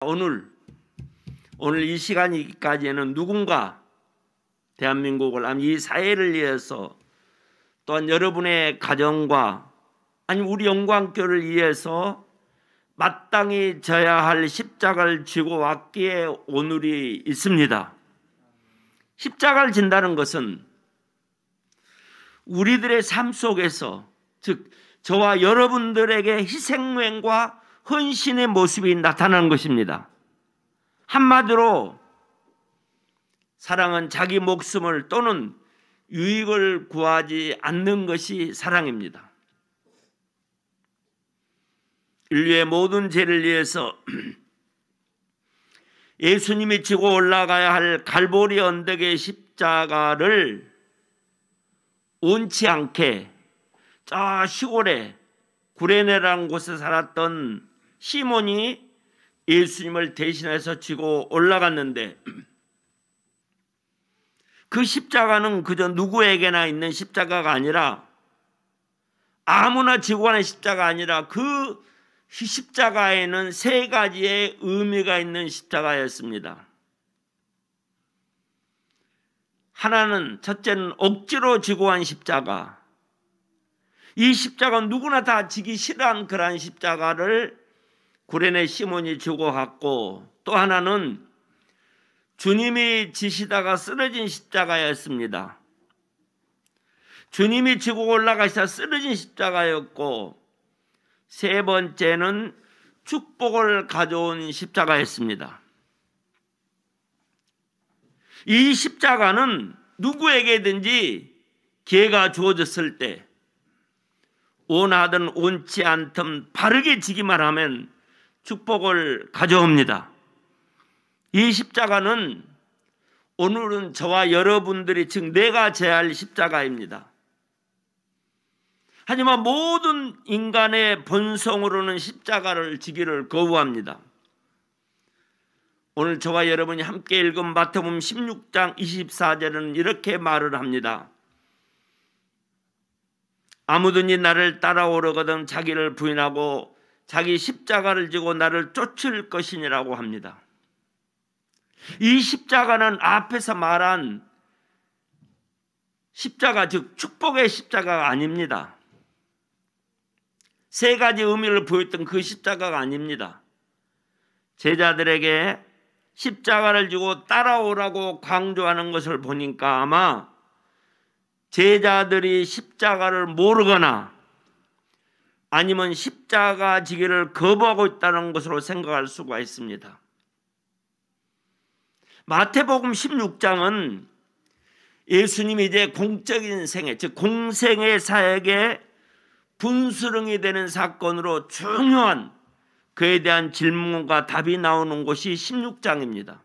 오늘 이 시간까지는 누군가 대한민국을 이 사회를 위해서 또한 여러분의 가정과 우리 영광교를 위해서 마땅히 져야 할 십자가를 지고 왔기에 오늘이 있습니다. 십자가를 진다는 것은 우리들의 삶 속에서, 즉 저와 여러분들에게 희생명과 헌신의 모습이 나타나는 것입니다. 한마디로 사랑은 자기 목숨을 또는 유익을 구하지 않는 것이 사랑입니다. 인류의 모든 죄를 위해서 예수님이 지고 올라가야 할 갈보리 언덕의 십자가를 원치 않게 저 시골에 구레네라는 곳에 살았던 시몬이 예수님을 대신해서 지고 올라갔는데, 그 십자가는 그저 누구에게나 있는 십자가가 아니라, 아무나 지고 가는 십자가가 아니라 그 십자가에는 세 가지의 의미가 있는 십자가였습니다. 하나는, 첫째는 억지로 지고 간 십자가. 이 십자가는 누구나 다 지기 싫어한 그러한 십자가를 구레네 시몬이 지고 갔고, 또 하나는 주님이 지시다가 쓰러진 십자가였습니다. 주님이 지고 올라가시다 쓰러진 십자가였고, 세 번째는 축복을 가져온 십자가였습니다. 이 십자가는 누구에게든지 기회가 주어졌을 때 원하든 원치 않든 바르게 지기만 하면 축복을 가져옵니다. 이 십자가는 오늘은 저와 여러분들이, 즉 내가 져야 할 십자가입니다. 하지만 모든 인간의 본성으로는 십자가를 지기를 거부합니다. 오늘 저와 여러분이 함께 읽은 마태복음 16장 24절은 이렇게 말을 합니다. 아무든지 나를 따라오려거든 자기를 부인하고 자기 십자가를 지고 나를 쫓을 것이니라고 합니다. 이 십자가는 앞에서 말한 십자가, 즉 축복의 십자가가 아닙니다. 세 가지 의미를 보였던 그 십자가가 아닙니다. 제자들에게 십자가를 지고 따라오라고 강조하는 것을 보니까 아마 제자들이 십자가를 모르거나 아니면 십자가 지기를 거부하고 있다는 것으로 생각할 수가 있습니다. 마태복음 16장은 예수님이 이제 공적인 생애, 즉 공생의 사역에 분수령이 되는 사건으로 중요한 그에 대한 질문과 답이 나오는 곳이 16장입니다.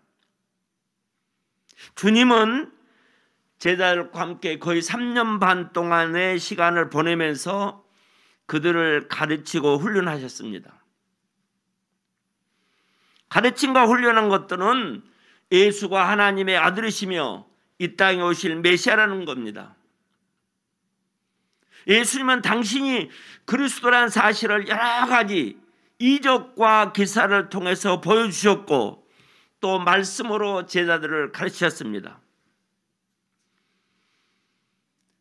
주님은 제자들과 함께 거의 3년 반 동안의 시간을 보내면서 그들을 가르치고 훈련하셨습니다. 가르침과 훈련한 것들은 예수가 하나님의 아들이시며 이 땅에 오실 메시아라는 겁니다. 예수님은 당신이 그리스도라는 사실을 여러 가지 이적과 기사를 통해서 보여주셨고 또 말씀으로 제자들을 가르치셨습니다.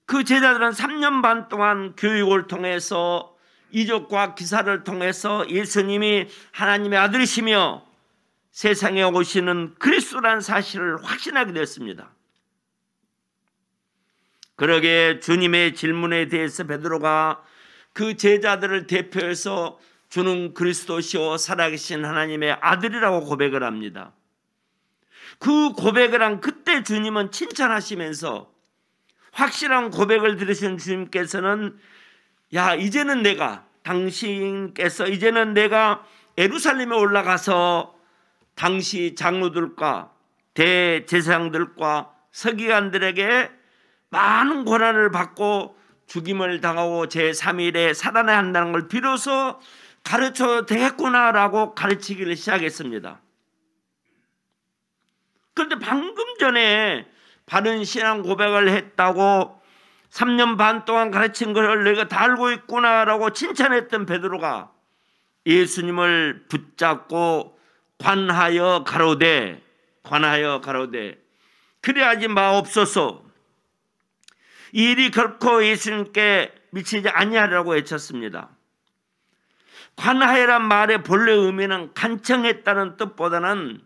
그 제자들은 3년 반 동안 교육을 통해서 이적과 기사를 통해서 예수님이 하나님의 아들이시며 세상에 오시는 그리스도라는 사실을 확신하게 되었습니다. 그러게 주님의 질문에 대해서 베드로가 그 제자들을 대표해서 주는 그리스도시요 살아계신 하나님의 아들이라고 고백을 합니다. 그 고백을 한 그때 주님은 칭찬하시면서 확실한 고백을 들으신 주님께서는 당신께서 이제는 내가 예루살렘에 올라가서 당시 장로들과 대제사장들과 서기관들에게 많은 고난을 받고 죽임을 당하고 제3일에 살아나야 한다는 걸 비로소 가르쳐도 되겠구나라고 가르치기를 시작했습니다. 그런데 방금 전에 바른 신앙 고백을 했다고 3년 반 동안 가르친 것을 내가 다 알고 있구나라고 칭찬했던 베드로가 예수님을 붙잡고 관하여 가로되 그리하지 마옵소서. 이 일이 결코 예수님께 미치지 아니하리라고 외쳤습니다. 관하여란 말의 본래 의미는 간청했다는 뜻보다는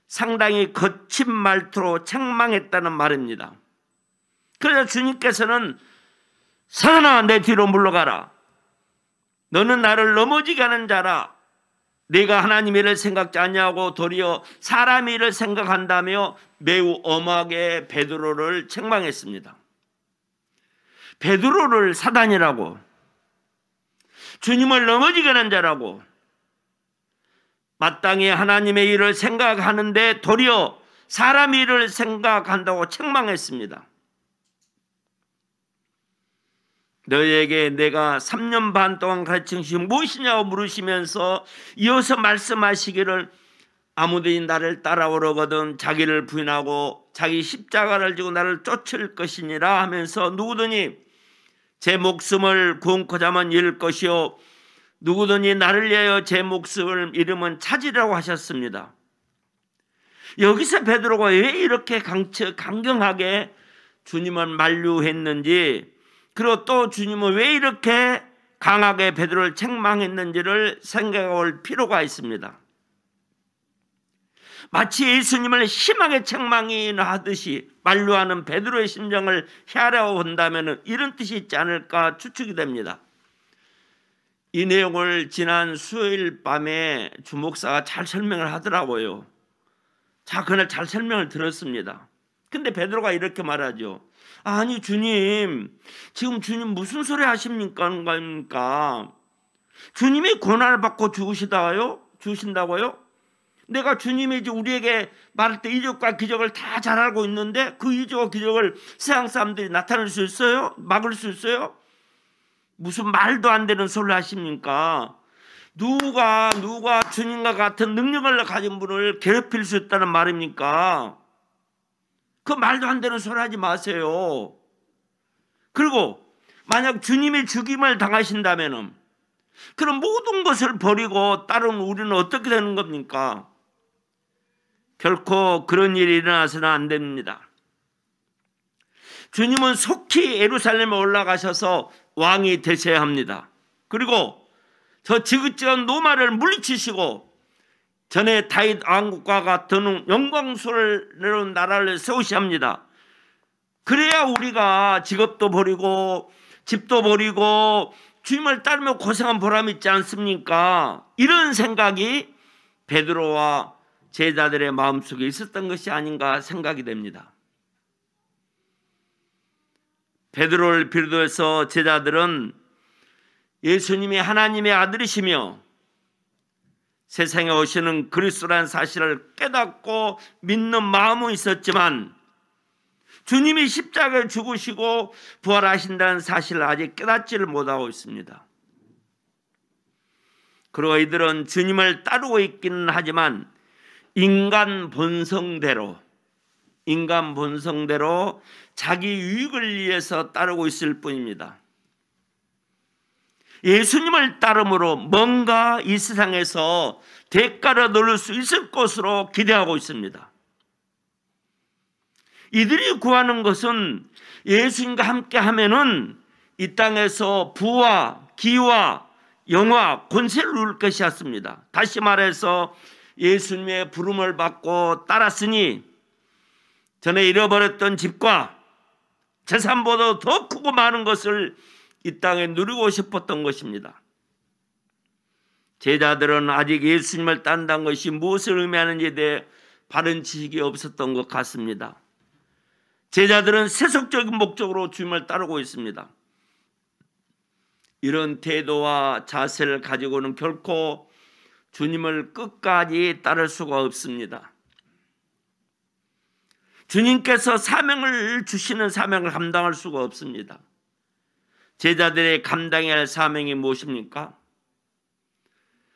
상당히 거친 말투로 책망했다는 말입니다. 그래서 주님께서는 사탄아, 내 뒤로 물러가라. 너는 나를 넘어지게 하는 자라. 네가 하나님 일을 생각지 아니하고 도리어 사람 일을 생각한다며 매우 엄하게 베드로를 책망했습니다. 베드로를 사단이라고, 주님을 넘어지게 하는 자라고, 마땅히 하나님의 일을 생각하는데 도리어 사람 일을 생각한다고 책망했습니다. 너희에게 내가 3년 반 동안 가르친 것이 무엇이냐고 물으시면서 이어서 말씀하시기를 아무든지 나를 따라오려거든 자기를 부인하고 자기 십자가를 지고 나를 쫓을 것이니라 하면서 누구든지 제 목숨을 구원코자 하면 잃을 것이요 누구든지 나를 위하여 제 목숨을 잃으면 찾으리라고 하셨습니다. 여기서 베드로가 왜 이렇게 강경하게 주님을 만류했는지, 그리고 또 주님은 왜 이렇게 강하게 베드로를 책망했는지를 생각해 볼 필요가 있습니다. 마치 예수님을 심하게 책망하듯이 만류하는 베드로의 심정을 헤아려 본다면 이런 뜻이 있지 않을까 추측이 됩니다. 이 내용을 지난 수요일 밤에 주 목사가 잘 설명을 하더라고요. 자, 그날 잘 설명을 들었습니다. 근데 베드로가 이렇게 말하죠. 아니 주님, 지금 주님 무슨 소리 하십니까? 주님이 고난을 받고 죽으신다고요? 내가 주님이 이제 우리에게 말할 때 이적과 기적을 다 잘 알고 있는데 그 이적과 기적을 세상 사람들이 나타낼 수 있어요? 막을 수 있어요? 무슨 말도 안 되는 소리를 하십니까? 누가 주님과 같은 능력을 가진 분을 괴롭힐 수 있다는 말입니까? 그 말도 안 되는 소리 하지 마세요. 그리고 만약 주님이 죽임을 당하신다면 그럼 모든 것을 버리고 따르는 우리는 어떻게 되는 겁니까? 결코 그런 일이 일어나서는 안 됩니다. 주님은 속히 예루살렘에 올라가셔서 왕이 되셔야 합니다. 그리고 저 지긋지긋한 노마를 물리치시고 전에 다윗 왕국과 같은 영광스러운 나라를 세우셔야 합니다. 그래야 우리가 직업도 버리고 집도 버리고 주님을 따르며 고생한 보람이 있지 않습니까? 이런 생각이 베드로와 제자들의 마음속에 있었던 것이 아닌가 생각이 됩니다. 베드로를 비롯해서 제자들은 예수님이 하나님의 아들이시며 세상에 오시는 그리스도라는 사실을 깨닫고 믿는 마음은 있었지만 주님이 십자가에 죽으시고 부활하신다는 사실을 아직 깨닫지를 못하고 있습니다. 그리고 이들은 주님을 따르고 있기는 하지만 인간 본성대로 자기 유익을 위해서 따르고 있을 뿐입니다. 예수님을 따름으로 뭔가 이 세상에서 대가를 얻을 수 있을 것으로 기대하고 있습니다. 이들이 구하는 것은 예수님과 함께 하면은 이 땅에서 부와 기와 영화 권세를 누릴 것이었습니다. 다시 말해서 예수님의 부름을 받고 따랐으니 전에 잃어버렸던 집과 재산보다 더 크고 많은 것을 이 땅에 누리고 싶었던 것입니다. 제자들은 아직 예수님을 딴다는 것이 무엇을 의미하는지에 대해 바른 지식이 없었던 것 같습니다. 제자들은 세속적인 목적으로 주님을 따르고 있습니다. 이런 태도와 자세를 가지고는 결코 주님을 끝까지 따를 수가 없습니다. 주님께서 사명을 주시는 사명을 감당할 수가 없습니다. 제자들의 감당해야 할 사명이 무엇입니까?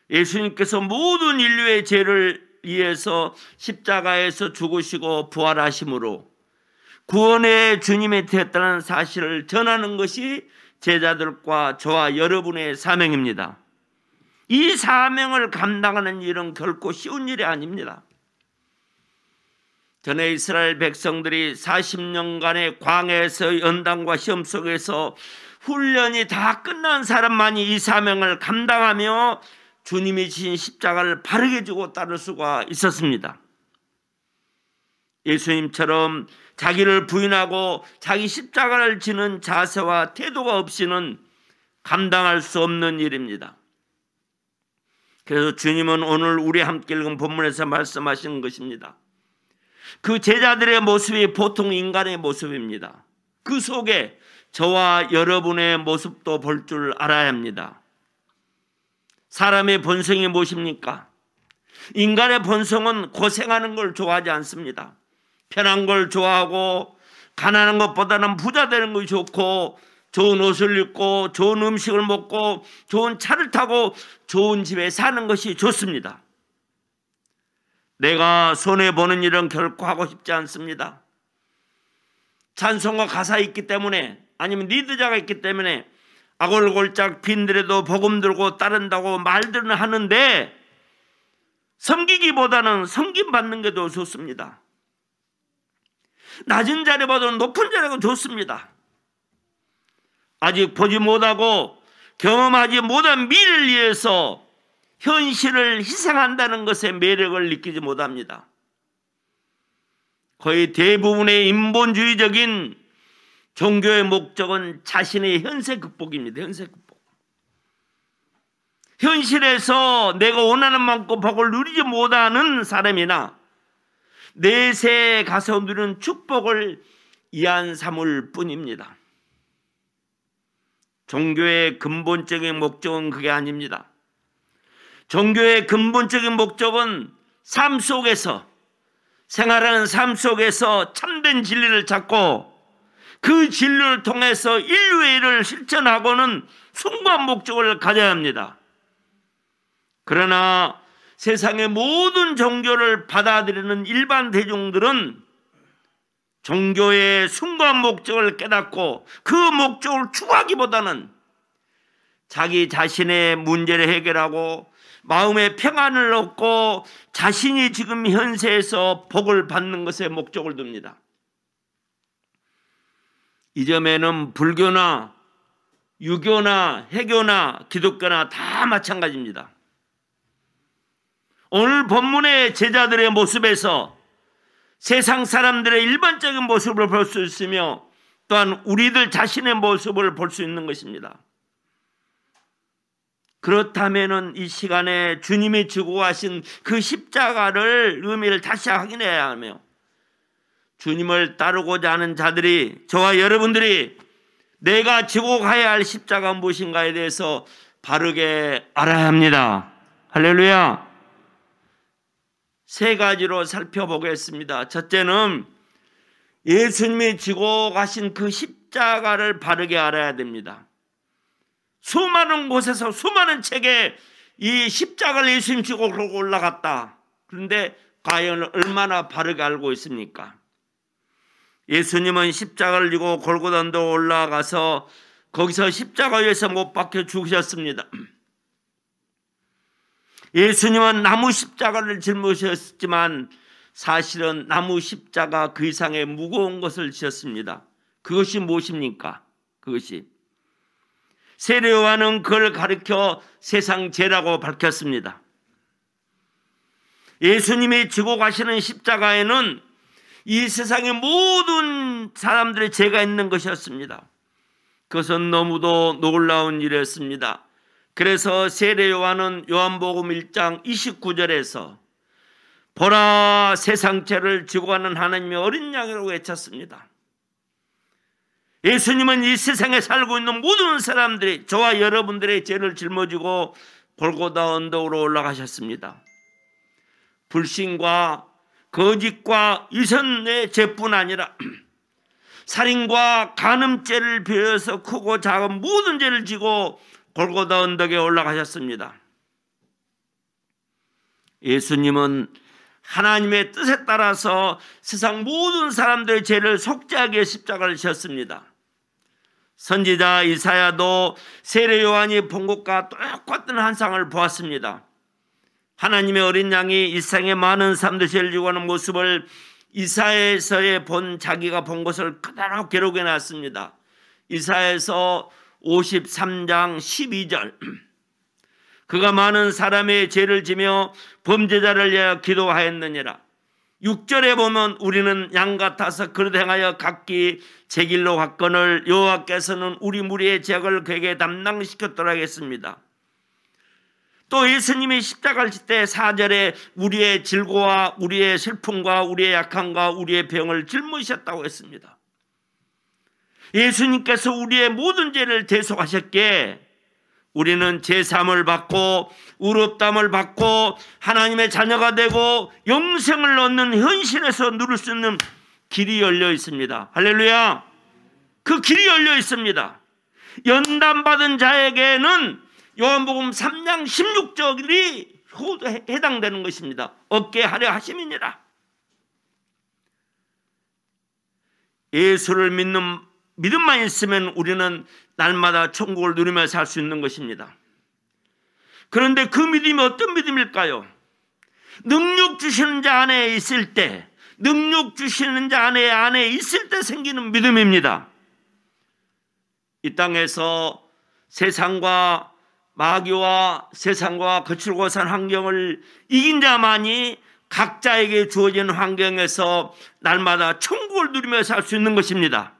예수님께서 모든 인류의 죄를 위해서 십자가에서 죽으시고 부활하심으로 구원의 주님이 되었다는 사실을 전하는 것이 제자들과 저와 여러분의 사명입니다. 이 사명을 감당하는 일은 결코 쉬운 일이 아닙니다. 전에 이스라엘 백성들이 40년간의 광야에서 연단과 시험 속에서 훈련이 다 끝난 사람만이 이 사명을 감당하며 주님이 지신 십자가를 바르게 지고 따를 수가 있었습니다. 예수님처럼 자기를 부인하고 자기 십자가를 지는 자세와 태도가 없이는 감당할 수 없는 일입니다. 그래서 주님은 오늘 우리 함께 읽은 본문에서 말씀하시는 것입니다. 그 제자들의 모습이 보통 인간의 모습입니다. 그 속에 저와 여러분의 모습도 볼 줄 알아야 합니다. 사람의 본성이 무엇입니까? 인간의 본성은 고생하는 걸 좋아하지 않습니다. 편한 걸 좋아하고 가난한 것보다는 부자 되는 것이 좋고 좋은 옷을 입고 좋은 음식을 먹고 좋은 차를 타고 좋은 집에 사는 것이 좋습니다. 내가 손해보는 일은 결코 하고 싶지 않습니다. 찬송가 가사 있기 때문에 아니면 리드자가 있기 때문에 아골골짝 빈들에도 복음 들고 따른다고 말들은 하는데 섬기기보다는 섬김받는 게 더 좋습니다. 낮은 자리보다는 높은 자리가 좋습니다. 아직 보지 못하고 경험하지 못한 미래를 위해서 현실을 희생한다는 것의 매력을 느끼지 못합니다. 거의 대부분의 인본주의적인 종교의 목적은 자신의 현세 극복입니다. 현세 극복. 현실에서 내가 원하는 만큼 복을 누리지 못하는 사람이나 내세에 가서 누리는 축복을 이안 삼을 뿐입니다. 종교의 근본적인 목적은 그게 아닙니다. 종교의 근본적인 목적은 삶 속에서 생활하는 삶 속에서 참된 진리를 찾고 그 진리를 통해서 인류의 일을 실천하고는 숭고한 목적을 가져야 합니다. 그러나 세상의 모든 종교를 받아들이는 일반 대중들은 종교의 숭고한 목적을 깨닫고 그 목적을 추구하기보다는 자기 자신의 문제를 해결하고 마음의 평안을 얻고 자신이 지금 현세에서 복을 받는 것에 목적을 둡니다. 이 점에는 불교나 유교나 해교나 기독교나 다 마찬가지입니다. 오늘 본문의 제자들의 모습에서 세상 사람들의 일반적인 모습을 볼 수 있으며 또한 우리들 자신의 모습을 볼 수 있는 것입니다. 그렇다면 이 시간에 주님이 지고 가신 그 십자가를 의미를 다시 확인해야 하며 주님을 따르고자 하는 자들이 저와 여러분들이 내가 지고 가야 할 십자가 무엇인가에 대해서 바르게 알아야 합니다. 할렐루야. 세 가지로 살펴보겠습니다. 첫째는 예수님이 지고 가신 그 십자가를 바르게 알아야 됩니다. 수많은 곳에서 수많은 책에 이 십자가를 예수님 지고 올라갔다. 그런데 과연 얼마나 바르게 알고 있습니까? 예수님은 십자가를 지고 골고다 언덕 올라가서 거기서 십자가 위에서 못 박혀 죽으셨습니다. 예수님은 나무 십자가를 짊으셨지만 사실은 나무 십자가 그 이상의 무거운 것을 지셨습니다. 그것이 무엇입니까? 그것이 세례 요한은 그걸 가리켜 세상 죄라고 밝혔습니다. 예수님이 지고 가시는 십자가에는 이 세상의 모든 사람들의 죄가 있는 것이었습니다. 그것은 너무도 놀라운 일이었습니다. 그래서 세례 요한은 요한복음 1장 29절에서 보라 세상 죄를 지고 가는 하나님의 어린 양이라고 외쳤습니다. 예수님은 이 세상에 살고 있는 모든 사람들이 저와 여러분들의 죄를 짊어지고 골고다 언덕으로 올라가셨습니다. 불신과 거짓과 이선의 죄뿐 아니라 살인과 간음죄를 비해서 크고 작은 모든 죄를 지고 골고다 언덕에 올라가셨습니다. 예수님은 하나님의 뜻에 따라서 세상 모든 사람들의 죄를 속죄하기 위해 십자가를 지셨습니다. 선지자 이사야도 세례 요한이 본 것과 똑같은 환상을 보았습니다. 하나님의 어린 양이 이 세상의 많은 사람들이 지고 하는 모습을 이사야에서의 본 자기가 본 것을 그대로 기록해 놨습니다. 이사야에서 53장 12절 그가 많은 사람의 죄를 지며 범죄자를 위하여 기도하였느니라. 6절에 보면 우리는 양 같아서 그릇 행하여 각기 제 길로 갔거늘 여호와께서는 우리 무리의 죄악을 그에게 담당시켰더라 했습니다. 또 예수님이 십자가를 질 때 4절에 우리의 질고와 우리의 슬픔과 우리의 약함과 우리의 병을 짊으셨다고 했습니다. 예수님께서 우리의 모든 죄를 대속하셨기에 우리는 제사함을 받고 의롭다함을 받고 하나님의 자녀가 되고 영생을 얻는 현실에서 누릴 수 있는 길이 열려 있습니다. 할렐루야. 그 길이 열려 있습니다. 연단받은 자에게는 요한복음 3장 16절이 해당되는 것입니다. 얻게 하려 하심이니라. 예수를 믿는 믿음만 있으면 우리는 날마다 천국을 누리며 살 수 있는 것입니다. 그런데 그 믿음이 어떤 믿음일까요? 능력 주시는 자 안에 있을 때, 능력 주시는 자 안에 있을 때 생기는 믿음입니다. 이 땅에서 세상과 마귀와 세상과 거칠고 산 환경을 이긴 자만이 각자에게 주어진 환경에서 날마다 천국을 누리며 살 수 있는 것입니다.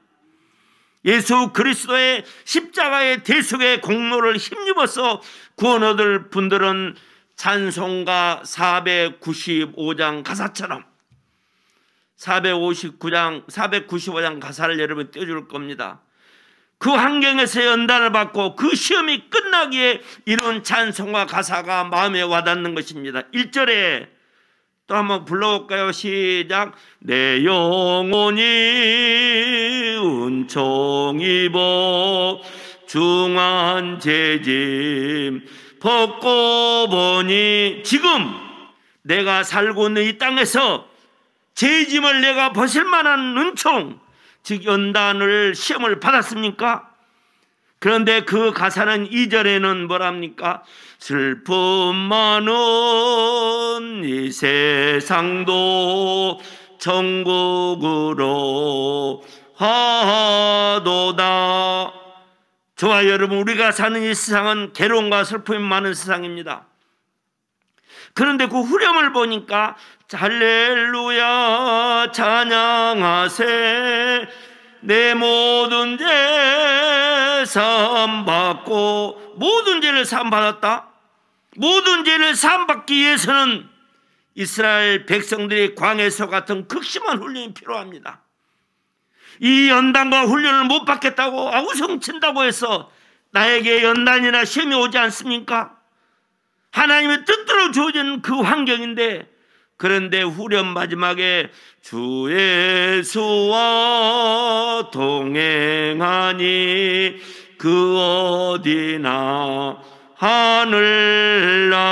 예수 그리스도의 십자가의 대속의 공로를 힘입어서 구원 얻을 분들은 찬송가 495장 가사처럼 495장 가사를 여러분 띄워줄 겁니다. 그 환경에서 연단을 받고 그 시험이 끝나기에 이런 찬송과 가사가 마음에 와닿는 것입니다. 1절에 또 한번 불러볼까요? 시작. 내 영혼이 은총 입어 중한 죄짐 벗고 보니 지금 내가 살고 있는 이 땅에서 죄짐을 내가 벗을 만한 은총 즉 연단을 시험을 받았습니까? 그런데 그 가사는 2절에는 뭐랍니까? 슬픔 많은 이 세상도 천국으로 하도다. 저와 여러분, 우리가 사는 이 세상은 괴로움과 슬픔이 많은 세상입니다. 그런데 그 후렴을 보니까 할렐루야 찬양하세 내 모든 죄 사함받고, 모든 죄를 사함받았다. 모든 죄를 사함받기 위해서는 이스라엘 백성들이 광야에서 같은 극심한 훈련이 필요합니다. 이 연단과 훈련을 못 받겠다고 아우성친다고 해서 나에게 연단이나 시험이 오지 않습니까? 하나님의 뜻대로 주어진 그 환경인데, 그런데 후렴 마지막에 주 예수와 동행하니 그 어디나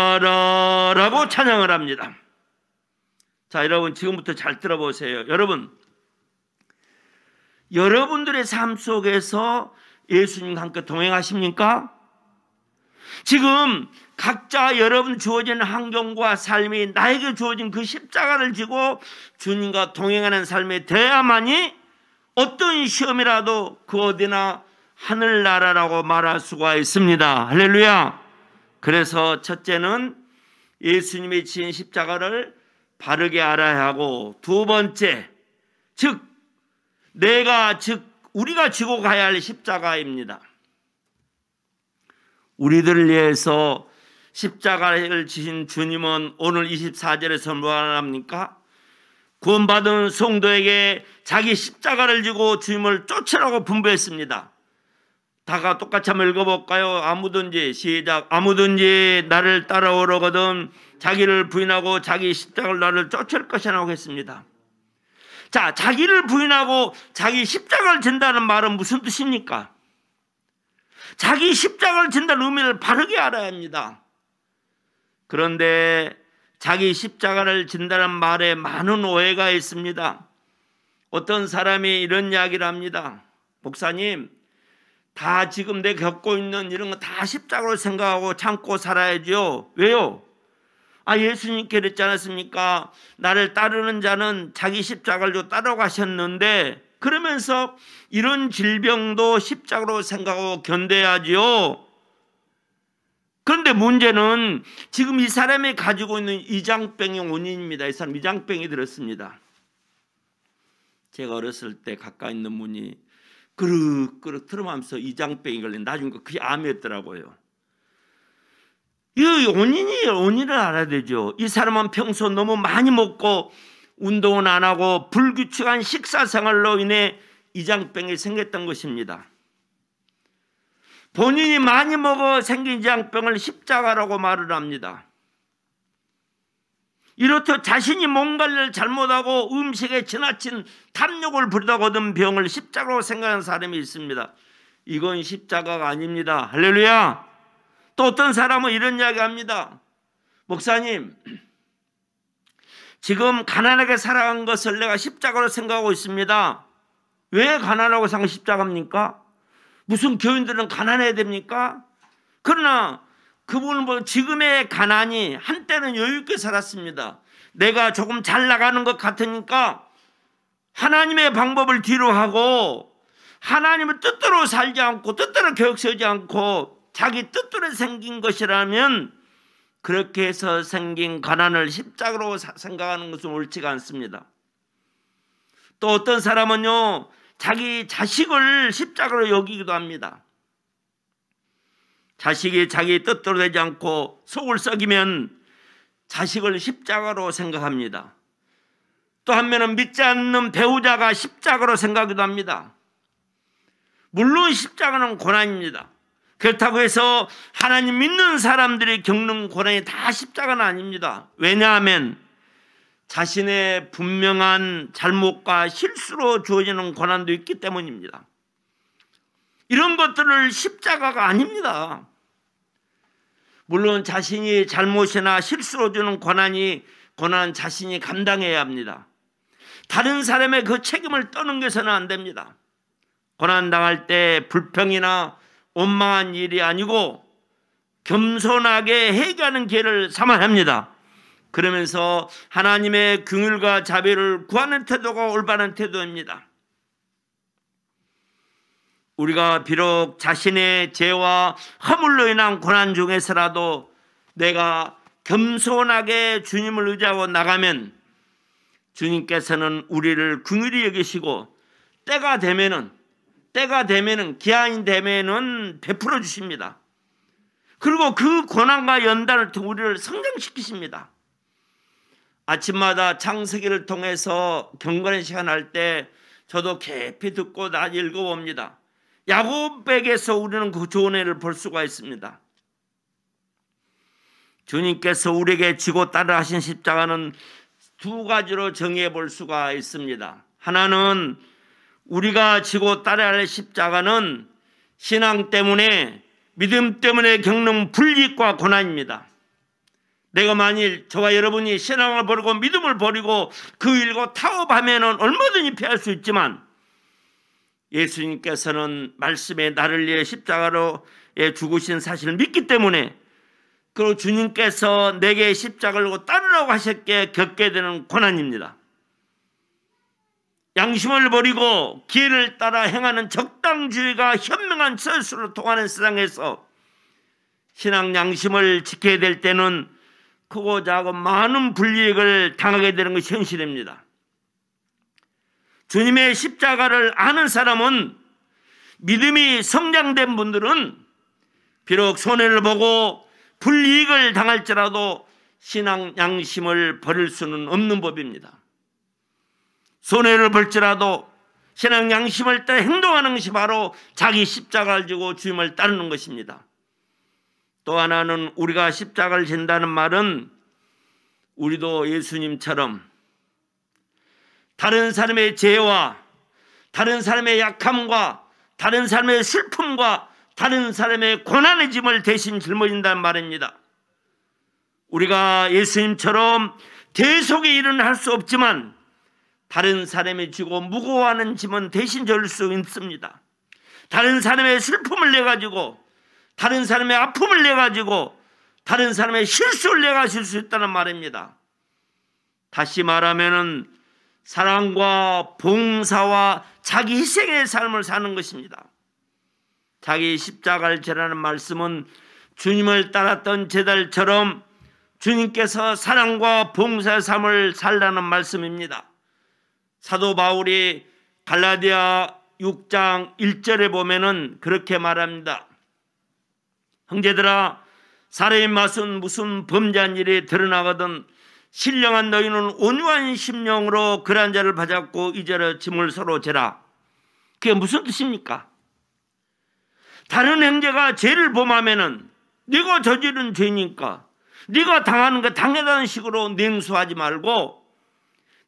하늘나라라고 찬양을 합니다. 자, 여러분 지금부터 잘 들어보세요. 여러분들의 삶 속에서 예수님과 함께 동행하십니까? 지금 각자 여러분 주어진 환경과 삶이 나에게 주어진 그 십자가를 지고 주님과 동행하는 삶이 되어야만이 어떤 시험이라도 그 어디나 하늘나라라고 말할 수가 있습니다. 할렐루야. 그래서 첫째는 예수님이 지은 십자가를 바르게 알아야 하고, 두 번째, 우리가 지고 가야 할 십자가입니다. 우리들을 위해서 십자가를 지신 주님은 오늘 24절에서 뭐라 합니까? 구원받은 성도에게 자기 십자가를 지고 주님을 쫓으라고 분부했습니다. 다가 똑같이 한번 읽어볼까요? 아무든지, 시작. 아무든지 나를 따라오려거든 자기를 부인하고 자기 십자가를 나를 쫓을 것이라고 했습니다. 자, 자기를 부인하고 자기 십자가를 진다는 말은 무슨 뜻입니까? 자기 십자가를 진다는 의미를 바르게 알아야 합니다. 그런데 자기 십자가를 진다는 말에 많은 오해가 있습니다. 어떤 사람이 이런 이야기를 합니다. 목사님, 다 지금 내가 겪고 있는 이런 거 다 십자가로 생각하고 참고 살아야죠. 왜요? 예수님께 그랬지 않았습니까? 나를 따르는 자는 자기 십자가를 따라가셨는데, 그러면서 이런 질병도 십자가로 생각하고 견뎌야지요. 그런데 문제는 지금 이 사람이 가지고 있는 이장병의 원인입니다. 이 사람 이장병이 들었습니다. 제가 어렸을 때 가까이 있는 분이 그릇그릇 트름하면서 이장병이 걸린, 나중에 그게 암이었더라고요. 이 원인을 알아야 되죠. 이 사람은 평소 너무 많이 먹고 운동은 안 하고 불규칙한 식사 생활로 인해 이장병이 생겼던 것입니다. 본인이 많이 먹어 생긴 이장병을 십자가라고 말을 합니다. 이렇듯 자신이 뭔가를 잘못하고 음식에 지나친 탐욕을 부리다가 얻은 병을 십자가로 생각하는 사람이 있습니다. 이건 십자가가 아닙니다. 할렐루야. 또 어떤 사람은 이런 이야기 합니다. 목사님, 지금 가난하게 살아간 것을 내가 십자가로 생각하고 있습니다. 왜 가난하고 생각 십자가입니까? 무슨 교인들은 가난해야 됩니까? 그러나 그분은 지금의 가난이 한때는 여유 있게 살았습니다. 내가 조금 잘 나가는 것 같으니까 하나님의 방법을 뒤로 하고 하나님의 뜻대로 살지 않고 뜻대로 계획 세우지 않고 자기 뜻대로 생긴 것이라면 그렇게 해서 생긴 가난을 십자가로 생각하는 것은 옳지가 않습니다. 또 어떤 사람은요, 자기 자식을 십자가로 여기기도 합니다. 자식이 자기 뜻대로 되지 않고 속을 썩이면 자식을 십자가로 생각합니다. 또 한면은 믿지 않는 배우자가 십자가로 생각하기도 합니다. 물론 십자가는 고난입니다. 그렇다고 해서 하나님 믿는 사람들이 겪는 고난이 다 십자가는 아닙니다. 왜냐하면 자신의 분명한 잘못과 실수로 주어지는 고난도 있기 때문입니다. 이런 것들을 십자가가 아닙니다. 물론 자신이 잘못이나 실수로 주는 고난은 자신이 감당해야 합니다. 다른 사람의 그 책임을 떠넘겨서는 안 됩니다. 고난당할 때 불평이나 원망한 일이 아니고 겸손하게 회개하는 기회를 삼아야 합니다. 그러면서 하나님의 긍휼과 자비를 구하는 태도가 올바른 태도입니다. 우리가 비록 자신의 죄와 허물로 인한 고난 중에서라도 내가 겸손하게 주님을 의지하고 나가면 주님께서는 우리를 긍휼히 여기시고 때가 되면은 기한이 되면은 베풀어 주십니다. 그리고 그 고난과 연단을 통해 우리를 성장시키십니다. 아침마다 창세기를 통해서 경건의 시간 할 때 저도 깊이 듣고 다 읽어봅니다. 야곱에게서 우리는 그 좋은 애를 볼 수가 있습니다. 주님께서 우리에게 지고 따라 하신 십자가는 두 가지로 정의해 볼 수가 있습니다. 하나는 우리가 지고 따라야 할 십자가는 신앙 때문에, 믿음 때문에 겪는 불이익과 고난입니다. 내가 만일 저와 여러분이 신앙을 버리고 믿음을 버리고 그 일과 타협하면 얼마든지 피할 수 있지만 예수님께서는 말씀에 나를 위해 십자가로 죽으신 사실을 믿기 때문에, 그리고 주님께서 내게 십자가를 지고 따르라고 하셨기에 겪게 되는 고난입니다. 양심을 버리고 기회를 따라 행하는 적당주의가 현명한 철수를 통하는 세상에서 신앙 양심을 지켜야 될 때는 크고 작은 많은 불이익을 당하게 되는 것이 현실입니다. 주님의 십자가를 아는 사람은, 믿음이 성장된 분들은 비록 손해를 보고 불이익을 당할지라도 신앙 양심을 버릴 수는 없는 법입니다. 손해를 볼지라도 신앙 양심을 따라 행동하는 것이 바로 자기 십자가를 지고 주님을 따르는 것입니다. 또 하나는 우리가 십자가를 진다는 말은 우리도 예수님처럼 다른 사람의 죄와 다른 사람의 약함과 다른 사람의 슬픔과 다른 사람의 고난의 짐을 대신 짊어진다는 말입니다. 우리가 예수님처럼 대속의 일은 할 수 없지만 다른 사람이 지고 무거워하는 짐은 대신 져줄 수 있습니다. 다른 사람의 슬픔을 내가지고, 다른 사람의 아픔을 내가지고, 다른 사람의 실수를 내가실 수 있다는 말입니다. 다시 말하면은 사랑과 봉사와 자기 희생의 삶을 사는 것입니다. 자기 십자가를 지라는 말씀은 주님을 따랐던 제자들처럼 주님께서 사랑과 봉사의 삶을 살라는 말씀입니다. 사도 바울이 갈라디아 6장 1절에 보면은 그렇게 말합니다. 형제들아, 사람의 맛은 무슨 범죄한 일이 드러나거든 신령한 너희는 온유한 심령으로 그러한 자를 받잡고 이제는 짐을 서로 재라. 그게 무슨 뜻입니까? 다른 형제가 죄를 범하면은 네가 저지른 죄니까 네가 당하는 거 당연하다는 식으로 냉소하지 말고,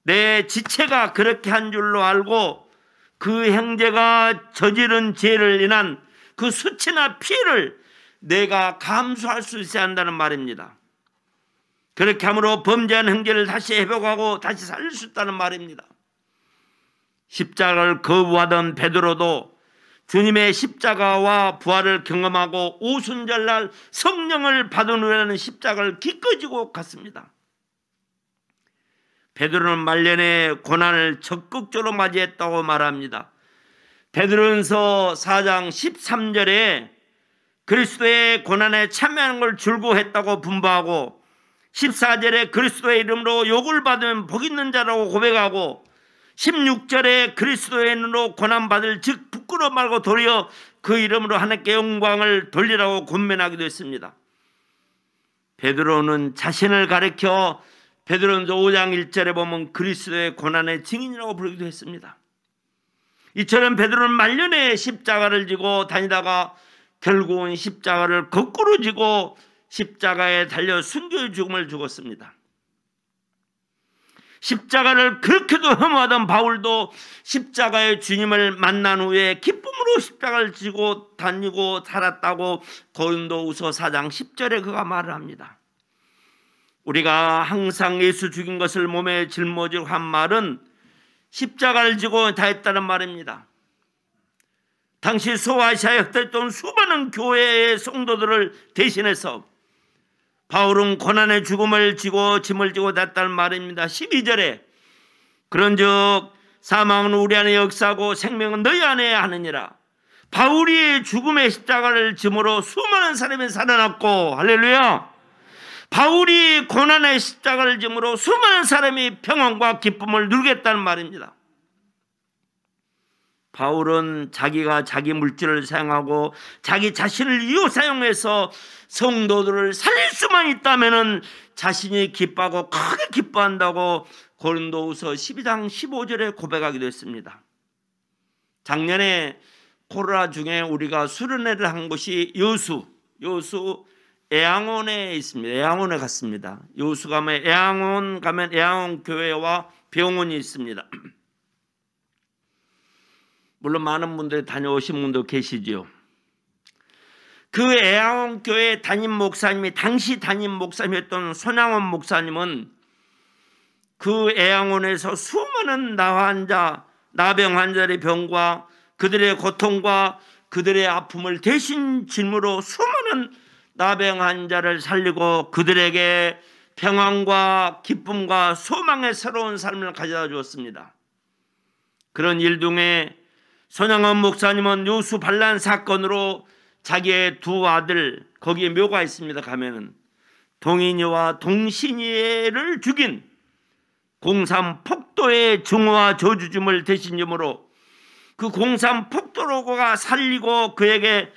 내 지체가 그렇게 한 줄로 알고 그 형제가 저지른 죄를 인한 그 수치나 피해를 내가 감수할 수 있어야 한다는 말입니다. 그렇게 함으로 범죄한 형제를 다시 회복하고 다시 살릴 수 있다는 말입니다. 십자가를 거부하던 베드로도 주님의 십자가와 부활을 경험하고 오순절날 성령을 받은 후에는 십자가를 기꺼이 지고 갔습니다. 베드로는 말년에 고난을 적극적으로 맞이했다고 말합니다. 베드로전서 4장 13절에 그리스도의 고난에 참여하는 걸 즐거워했다고 분부하고, 14절에 그리스도의 이름으로 욕을 받으면 복 있는 자라고 고백하고, 16절에 그리스도의 이름으로 고난받을 즉 부끄러워 말고 도리어 그 이름으로 하나님께 영광을 돌리라고 권면하기도 했습니다. 베드로는 자신을 가리켜 베드로전서 5장 1절에 보면 그리스도의 고난의 증인이라고 부르기도 했습니다. 이처럼 베드로는 말년에 십자가를 지고 다니다가 결국은 십자가를 거꾸로 지고 십자가에 달려 순교의 죽음을 죽었습니다. 십자가를 그렇게도 혐오하던 바울도 십자가의 주님을 만난 후에 기쁨으로 십자가를 지고 다니고 살았다고 고린도후서 4장 10절에 그가 말을 합니다. 우리가 항상 예수 죽인 것을 몸에 짊어지고 한 말은 십자가를 지고 다 했다는 말입니다. 당시 소아시아에 흩어졌던 수많은 교회의 성도들을 대신해서 바울은 고난의 죽음을 지고 짐을 지고 다녔다는 말입니다. 12절에 그런즉 사망은 우리 안에 역사하고 생명은 너희 안에 하느니라. 바울이 죽음의 십자가를 짐으로 수많은 사람이 살아났고, 할렐루야, 바울이 고난의 십자가를 짐으로 수많은 사람이 평안과 기쁨을 누리겠다는 말입니다. 바울은 자기가 자기 물질을 사용하고 자기 자신을 이유 사용해서 성도들을 살릴 수만 있다면 자신이 기뻐하고 크게 기뻐한다고 고린도후서 12장 15절에 고백하기도 했습니다. 작년에 코로나 중에 우리가 수련회를 한 곳이 여수 애양원에 있습니다. 애양원에 갔습니다. 여수 가면 애양원 교회와 병원이 있습니다. 물론 많은 분들이 다녀오신 분도 계시지요. 그 애양원 교회 담임 목사님이, 당시 담임 목사님이었던 손양원 목사님은 그 애양원에서 수많은 나병 환자들의 병과 그들의 고통과 그들의 아픔을 대신 짐으로 수많은 나병 환자를 살리고 그들에게 평안과 기쁨과 소망의 새로운 삶을 가져다 주었습니다. 그런 일 중에 손양원 목사님은 여수 반란 사건으로 자기의 두 아들, 거기에 묘가 있습니다. 가면은 동인이와 동신이를 죽인 공산 폭도의 증오와 저주짐을 대신 짐으로 그 공산 폭도로가 살리고 그에게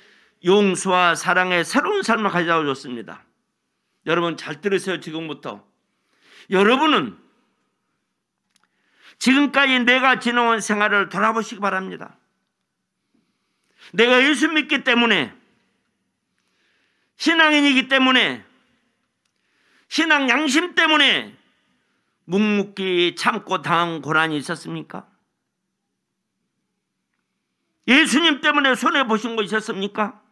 용서와 사랑의 새로운 삶을 가져다 줬습니다. 여러분 잘 들으세요. 지금부터 여러분은 지금까지 내가 지나온 생활을 돌아보시기 바랍니다. 내가 예수 믿기 때문에, 신앙인이기 때문에, 신앙 양심 때문에 묵묵히 참고 당한 고난이 있었습니까? 예수님 때문에 손해보신 거 있었습니까?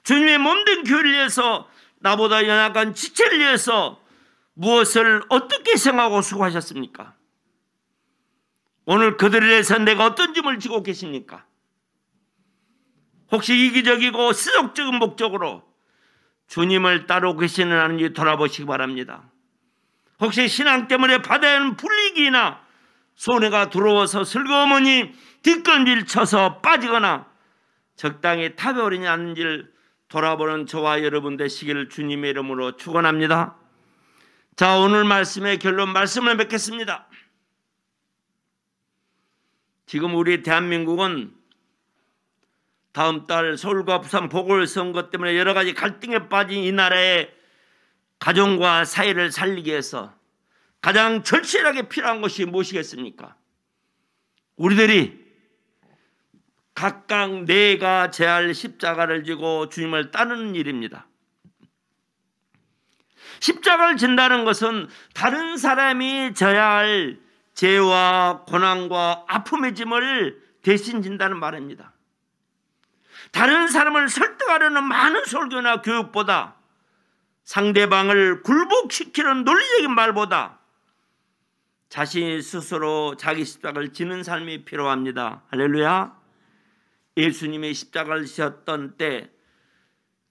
주님의 몸된 교회를 위해서, 나보다 연약한 지체를 위해서 무엇을 어떻게 희생하고 수고하셨습니까? 오늘 그들을 위해서 내가 어떤 짐을 지고 계십니까? 혹시 이기적이고 세속적인 목적으로 주님을 따르고 계시는 하는지 돌아보시기 바랍니다. 혹시 신앙 때문에 받아야 하는 불이익이나 손해가 들어와서 슬그머니 뒷건질 쳐서 빠지거나 적당히 타벼오르지 않는지를 돌아보는 저와 여러분 되시기를 주님의 이름으로 축원합니다. 자, 오늘 말씀의 결론 말씀을 맺겠습니다. 지금 우리 대한민국은 다음 달 서울과 부산 보궐선거 때문에 여러 가지 갈등에 빠진 이 나라의 가정과 사회를 살리기 위해서 가장 절실하게 필요한 것이 무엇이겠습니까? 우리들이 각각 내가 져야 할 십자가를 지고 주님을 따르는 일입니다. 십자가를 진다는 것은 다른 사람이 져야 할 죄와 고난과 아픔의 짐을 대신 진다는 말입니다. 다른 사람을 설득하려는 많은 설교나 교육보다 상대방을 굴복시키는 논리적인 말보다 자신이 스스로 자기 십자가를 지는 삶이 필요합니다. 할렐루야. 예수님의 십자가를 지셨던 때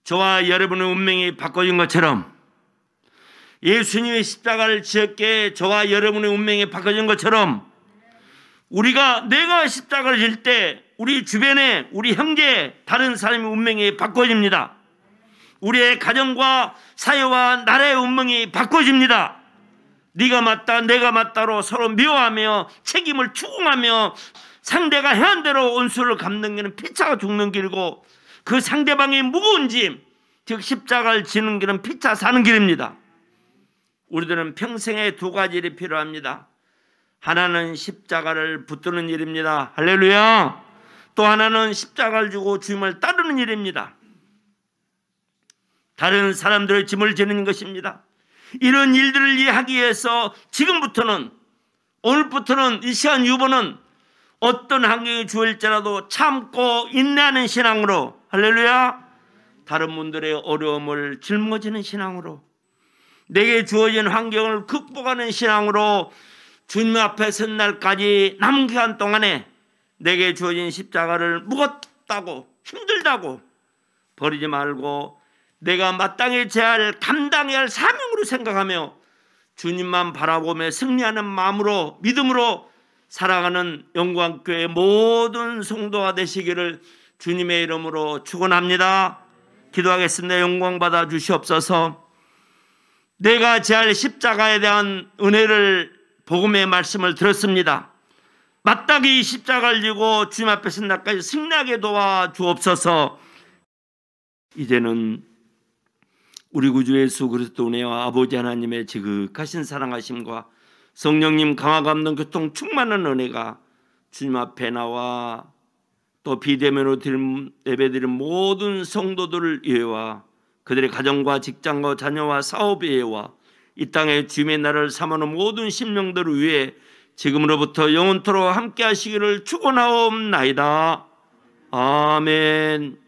저와 여러분의 운명이 바꿔진 것처럼, 예수님의 십자가를 지었기에 저와 여러분의 운명이 바꿔진 것처럼, 내가 십자가를 질 때 우리 주변에 우리 형제 다른 사람의 운명이 바꿔집니다. 우리의 가정과 사회와 나라의 운명이 바꿔집니다. 네가 맞다 내가 맞다로 서로 미워하며 책임을 추궁하며 상대가 해한 대로 원수를 갚는 길은 피차가 죽는 길이고, 그 상대방의 무거운 짐, 즉 십자가를 지는 길은 피차 사는 길입니다. 우리들은 평생에 두 가지 일이 필요합니다. 하나는 십자가를 붙드는 일입니다. 할렐루야. 또 하나는 십자가를 지고 주님을 따르는 일입니다. 다른 사람들의 짐을 지는 것입니다. 이런 일들을 이해하기 위해서 지금부터는, 오늘부터는, 이 시간 유보는 어떤 환경이 주어질지라도 참고 인내하는 신앙으로, 할렐루야, 다른 분들의 어려움을 짊어지는 신앙으로, 내게 주어진 환경을 극복하는 신앙으로 주님 앞에 선 날까지 남은 기간 동안에 내게 주어진 십자가를 무겁다고 힘들다고 버리지 말고 내가 마땅히 져야 할, 감당해야 할 사명으로 생각하며 주님만 바라보며 승리하는 마음으로, 믿음으로 살아가는 영광교회 모든 성도가 되시기를 주님의 이름으로 축원합니다. 기도하겠습니다. 영광 받아 주시옵소서. 내가 져야 할 십자가에 대한 은혜를, 복음의 말씀을 들었습니다. 마땅히 십자가를 지고 주님 앞에 선 날까지 승리하게 도와 주옵소서. 이제는 우리 구주 예수 그리스도 은혜와 아버지 하나님의 지극하신 사랑하심과 성령님 강화 감동 교통 충만한 은혜가 주님 앞에 나와 또 비대면으로 예배드린 모든 성도들 예와 그들의 가정과 직장과 자녀와 사업의 예와 이 땅에 주님의 나라를 삼하는 모든 심령들을 위해 지금으로부터 영원토록 함께 하시기를 축원하옵나이다. 아멘.